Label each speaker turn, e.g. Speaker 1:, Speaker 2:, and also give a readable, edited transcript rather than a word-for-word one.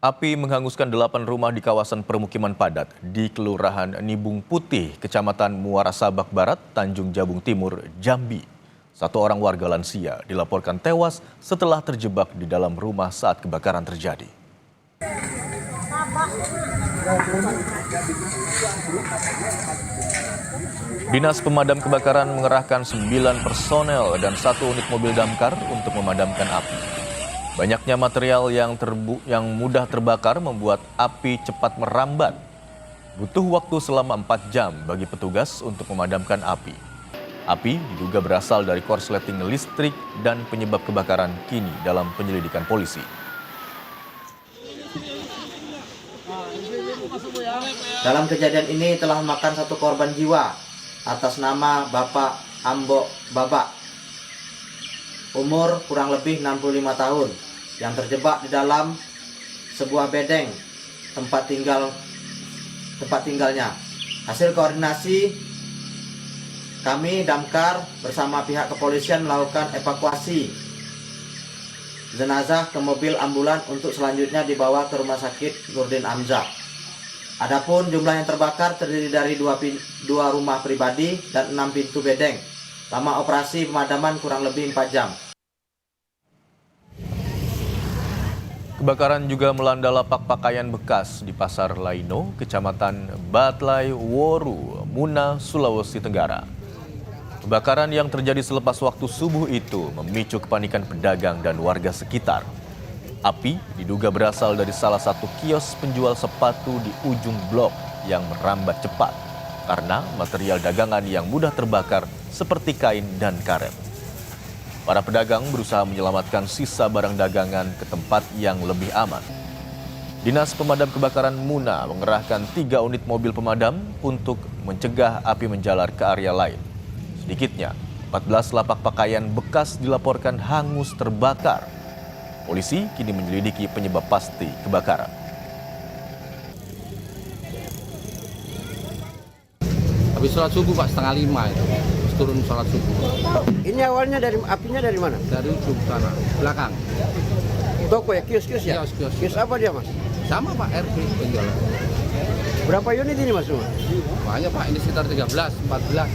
Speaker 1: Api menghanguskan 8 rumah di kawasan permukiman padat di Kelurahan Nibung Putih, Kecamatan Muara Sabak Barat, Tanjung Jabung Timur, Jambi. Satu orang warga lansia dilaporkan tewas setelah terjebak di dalam rumah saat kebakaran terjadi. Dinas Pemadam Kebakaran mengerahkan 9 personel dan 1 unit mobil damkar untuk memadamkan api. Banyaknya material yang mudah terbakar membuat api cepat merambat. Butuh waktu selama 4 jam bagi petugas untuk memadamkan api. Api diduga berasal dari korsleting listrik dan penyebab kebakaran kini dalam penyelidikan polisi.
Speaker 2: Dalam kejadian ini telah memakan 1 korban jiwa atas nama Bapak Ambo Babak, umur kurang lebih 65 tahun, yang terjebak di dalam sebuah bedeng tempat tinggalnya. Hasil koordinasi, kami damkar bersama pihak kepolisian melakukan evakuasi jenazah ke mobil ambulan untuk selanjutnya dibawa ke Rumah Sakit Nurdin Amzah. Adapun jumlah yang terbakar terdiri dari 2 rumah pribadi dan 6 pintu bedeng. Lama operasi pemadaman kurang lebih 4 jam.
Speaker 1: Kebakaran juga melanda lapak pakaian bekas di Pasar Laino, Kecamatan Batlai Woru, Muna, Sulawesi Tenggara. Kebakaran yang terjadi selepas waktu subuh itu memicu kepanikan pedagang dan warga sekitar. Api diduga berasal dari salah satu kios penjual sepatu di ujung blok yang merambat cepat karena material dagangan yang mudah terbakar seperti kain dan karet. Para pedagang berusaha menyelamatkan sisa barang dagangan ke tempat yang lebih aman. Dinas Pemadam Kebakaran Muna mengerahkan 3 unit mobil pemadam untuk mencegah api menjalar ke area lain. Sedikitnya 14 lapak pakaian bekas dilaporkan hangus terbakar. Polisi kini menyelidiki penyebab pasti kebakaran.
Speaker 3: Habis sholat subuh Pak, 4:30 itu. Turun sholat subuh.
Speaker 4: Ini awalnya apinya dari mana?
Speaker 3: Dari ujung sana, belakang.
Speaker 4: Toko ya, kios-kios ya?
Speaker 3: Kios.
Speaker 4: Kios apa dia Mas?
Speaker 3: Sama Pak, RP penjualan.
Speaker 4: Berapa unit ini Mas?
Speaker 3: Banyak Pak, ini sekitar 13, 14.